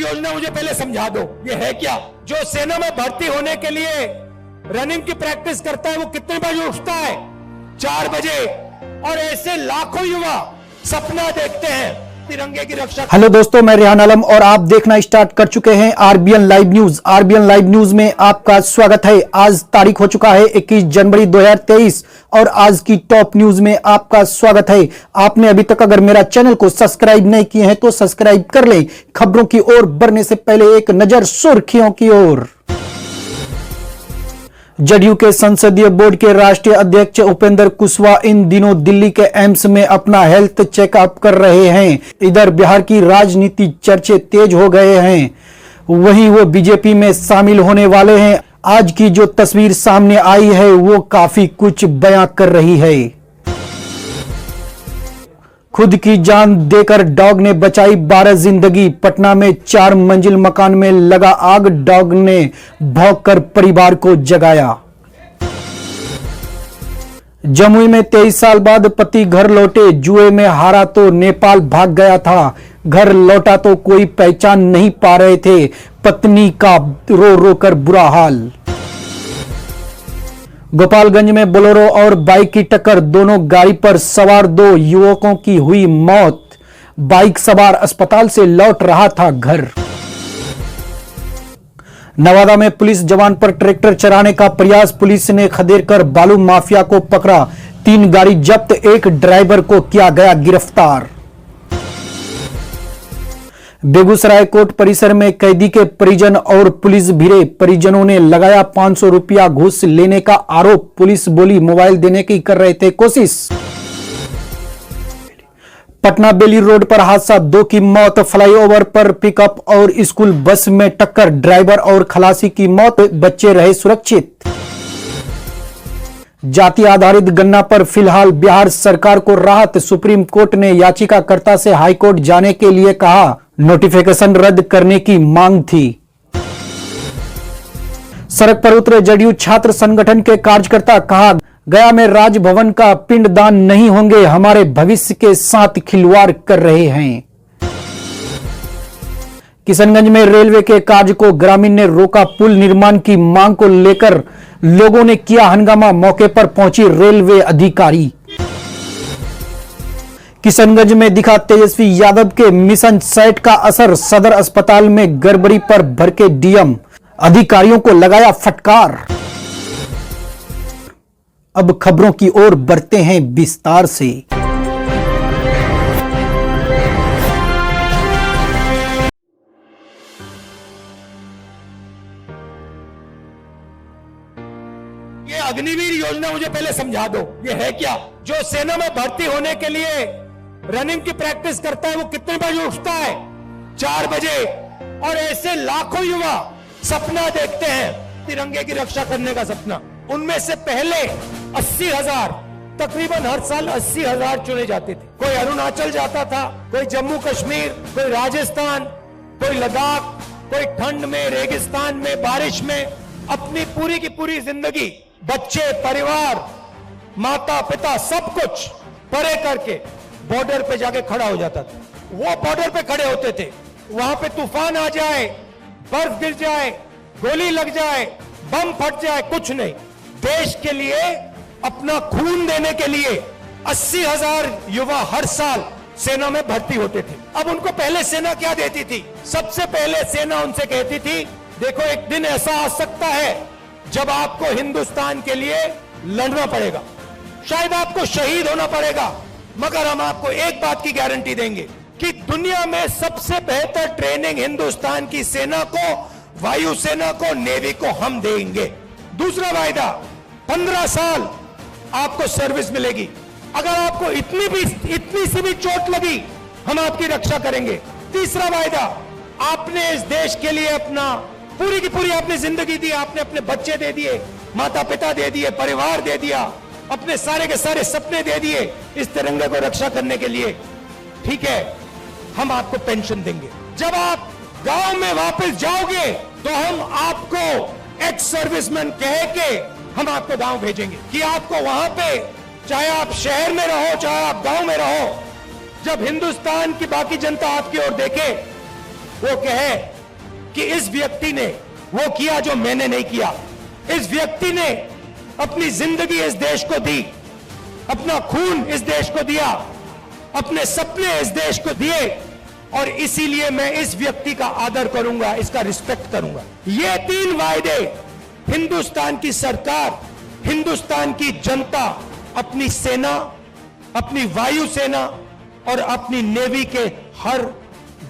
योजना मुझे पहले समझा दो, ये है क्या? जो सेना में भर्ती होने के लिए रनिंग की प्रैक्टिस करता है वो कितने बजे उठता है? 4 बजे। और ऐसे लाखों युवा सपना देखते हैं तिरंगे की रक्षा। हेलो दोस्तों, मैं रेहान आलम और आप देखना स्टार्ट कर चुके हैं RBN live news. RBN live news में आपका स्वागत है। आज तारीख हो चुका है 21 जनवरी 2023 और आज की टॉप न्यूज में आपका स्वागत है। आपने अभी तक अगर मेरा चैनल को सब्सक्राइब नहीं किए हैं तो सब्सक्राइब कर लें। खबरों की ओर बढ़ने से पहले एक नजर सुर्खियों की ओर। जदयू के संसदीय बोर्ड के राष्ट्रीय अध्यक्ष उपेंद्र कुशवाहा इन दिनों दिल्ली के एम्स में अपना हेल्थ चेकअप कर रहे हैं। इधर बिहार की राजनीति चर्चे तेज हो गए हैं, वहीं वो बीजेपी में शामिल होने वाले हैं। आज की जो तस्वीर सामने आई है वो काफी कुछ बयां कर रही है। खुद की जान देकर डॉग ने बचाई 12 जिंदगी। पटना में 4 मंजिल मकान में लगा आग, डॉग ने भौंककर परिवार को जगाया। जमुई में 23 साल बाद पति घर लौटे, जुए में हारा तो नेपाल भाग गया था। घर लौटा तो कोई पहचान नहीं पा रहे थे, पत्नी का रो रो कर बुरा हाल। गोपालगंज में बोलेरो और बाइक की टक्कर, दोनों गाड़ी पर सवार 2 युवकों की हुई मौत। बाइक सवार अस्पताल से लौट रहा था घर। नवादा में पुलिस जवान पर ट्रैक्टर चलाने का प्रयास, पुलिस ने खदेड़ कर बालू माफिया को पकड़ा। 3 गाड़ी जब्त, 1 ड्राइवर को किया गया गिरफ्तार। बेगूसराय कोर्ट परिसर में कैदी के परिजन और पुलिस भिड़े, परिजनों ने लगाया 500 रुपया घूस लेने का आरोप। पुलिस बोली मोबाइल देने की कर रहे थे कोशिश। पटना बेली रोड पर हादसा, 2 की मौत। फ्लाईओवर पर पिकअप और स्कूल बस में टक्कर, ड्राइवर और खलासी की मौत, बच्चे रहे सुरक्षित। जाति आधारित गणना पर फिलहाल बिहार सरकार को राहत, सुप्रीम कोर्ट ने याचिकाकर्ता से हाईकोर्ट जाने के लिए कहा। नोटिफिकेशन रद्द करने की मांग थी। सड़क पर उतरे जदयू छात्र संगठन के कार्यकर्ता, कहा गया में राजभवन का पिंडदान नहीं होंगे, हमारे भविष्य के साथ खिलवाड़ कर रहे हैं। किशनगंज में रेलवे के कार्य को ग्रामीण ने रोका, पुल निर्माण की मांग को लेकर लोगों ने किया हंगामा, मौके पर पहुंची रेलवे अधिकारी। किशनगंज में दिखा तेजस्वी यादव के मिशन सेट का असर, सदर अस्पताल में गड़बड़ी पर भड़के डीएम, अधिकारियों को लगाया फटकार। अब खबरों की ओर बढ़ते हैं विस्तार से। ये अग्निवीर योजना मुझे पहले समझा दो, ये है क्या? जो सेना में भर्ती होने के लिए रनिंग की प्रैक्टिस करता है वो कितने बजे उठता है? 4 बजे। और ऐसे लाखों युवा सपना देखते हैं तिरंगे की रक्षा करने का सपना। उनमें से पहले 80,000, तकरीबन हर साल 80,000 चुने जाते थे। कोई अरुणाचल जाता था, कोई जम्मू कश्मीर, कोई राजस्थान, कोई लद्दाख, कोई ठंड में, रेगिस्तान में, बारिश में अपनी पूरी की पूरी जिंदगी बच्चे, परिवार, माता पिता सब कुछ परे करके बॉर्डर पे जाके खड़ा हो जाता था। वो बॉर्डर पे खड़े होते थे, वहां पे तूफान आ जाए, बर्फ गिर जाए, गोली लग जाए, बम फट जाए, कुछ नहीं, देश के लिए अपना खून देने के लिए 80,000 युवा हर साल सेना में भर्ती होते थे। अब उनको पहले सेना क्या देती थी? सबसे पहले सेना उनसे कहती थी, देखो एक दिन ऐसा आ सकता है जब आपको हिंदुस्तान के लिए लड़ना पड़ेगा, शायद आपको शहीद होना पड़ेगा, मगर हम आपको एक बात की गारंटी देंगे कि दुनिया में सबसे बेहतर ट्रेनिंग हिंदुस्तान की सेना को, वायुसेना को, नेवी को हम देंगे। दूसरा वायदा, 15 साल आपको सर्विस मिलेगी। अगर आपको इतनी सी भी चोट लगी, हम आपकी रक्षा करेंगे। तीसरा वायदा, आपने इस देश के लिए अपना पूरी की पूरी आपने जिंदगी दी, आपने अपने बच्चे दे दिए, माता पिता दे दिए, परिवार दे दिया, अपने सारे के सारे सपने दे दिए इस तिरंगे को रक्षा करने के लिए। ठीक है, हम आपको पेंशन देंगे। जब आप गांव में वापस जाओगे तो हम आपको एक्स सर्विसमैन कह के हम आपको गांव भेजेंगे कि आपको वहां पे, चाहे आप शहर में रहो चाहे आप गांव में रहो, जब हिंदुस्तान की बाकी जनता आपकी ओर देखे, वो कहे कि इस व्यक्ति ने वो किया जो मैंने नहीं किया। इस व्यक्ति ने अपनी जिंदगी इस देश को दी, अपना खून इस देश को दिया, अपने सपने इस देश को दिए, और इसीलिए मैं इस व्यक्ति का आदर करूंगा, इसका रिस्पेक्ट करूंगा। ये 3 वायदे हिंदुस्तान की सरकार, हिंदुस्तान की जनता अपनी सेना, अपनी वायुसेना और अपनी नेवी के हर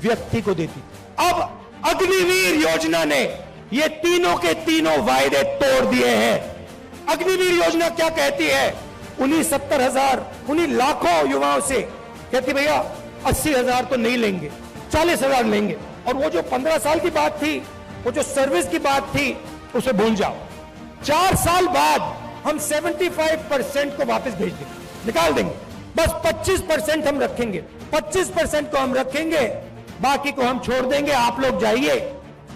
व्यक्ति को देती। अब अग्निवीर योजना ने ये तीनों के तीनों वायदे तोड़ दिए हैं। अग्निवीर योजना क्या कहती है? उन्हीं 70,000, उन्हीं लाखों युवाओं से कहती भैया 80,000 तो नहीं लेंगे, 40,000 लेंगे, और वो जो 15 साल की बात थी, वो जो सर्विस की बात थी, उसे भूल जाओ। 4 साल बाद हम 75% को वापस भेज देंगे, निकाल देंगे। बस 25% हम रखेंगे, 25% को हम रखेंगे, बाकी को हम छोड़ देंगे। आप लोग जाइए,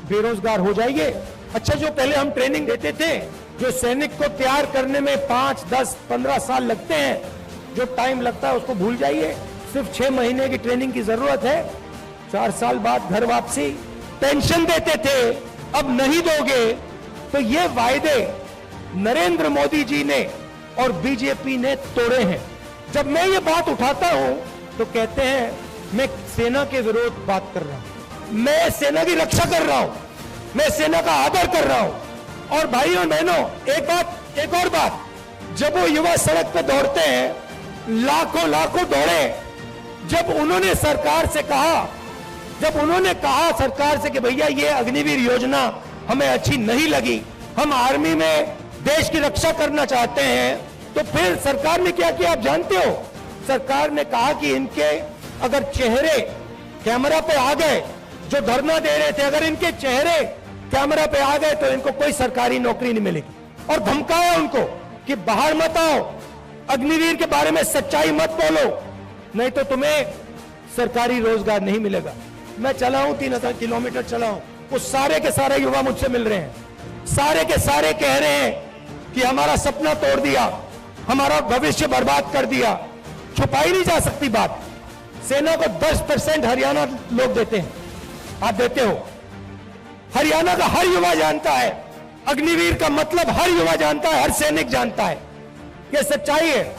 बेरोजगार हो जाइए। अच्छा, जो पहले हम ट्रेनिंग देते थे, जो सैनिक को तैयार करने में 5, 10, 15 साल लगते हैं, जो टाइम लगता है उसको भूल जाइए। सिर्फ 6 महीने की ट्रेनिंग की जरूरत है। 4 साल बाद घर वापसी। पेंशन देते थे, अब नहीं दोगे। तो ये वायदे नरेंद्र मोदी जी ने और बीजेपी ने तोड़े हैं। जब मैं ये बात उठाता हूं तो कहते हैं मैं सेना के विरोध बात कर रहा हूं, मैं सेना की रक्षा कर रहा हूं, मैं सेना का आदर कर रहा हूं। और भाइयों और बहनों, एक और बात, जब वो युवा सड़क पे दौड़ते हैं, लाखों दौड़े, जब उन्होंने सरकार से कहा सरकार से कि भैया ये अग्निवीर योजना हमें अच्छी नहीं लगी, हम आर्मी में देश की रक्षा करना चाहते हैं, तो फिर सरकार ने क्या किया आप जानते हो? सरकार ने कहा कि इनके अगर चेहरे कैमरा पे आ गए, जो धरना दे रहे थे, अगर इनके चेहरे कैमरा पे आ गए तो इनको कोई सरकारी नौकरी नहीं मिलेगी। और धमकाया उनको कि बाहर मत आओ, अग्निवीर के बारे में सच्चाई मत बोलो, नहीं तो तुम्हें सरकारी रोजगार नहीं मिलेगा। मैं चला हूं, 3000 किलोमीटर चला हूं, वो सारे के सारे युवा मुझसे मिल रहे हैं, सारे के सारे कह रहे हैं कि हमारा सपना तोड़ दिया, हमारा भविष्य बर्बाद कर दिया। छुपाई नहीं जा सकती बात। सेना को 10% हरियाणा लोग देते हैं, आप देते हो। हरियाणा का हर युवा जानता है, अग्निवीर का मतलब हर युवा जानता है, हर सैनिक जानता है, यह सच्चाई है।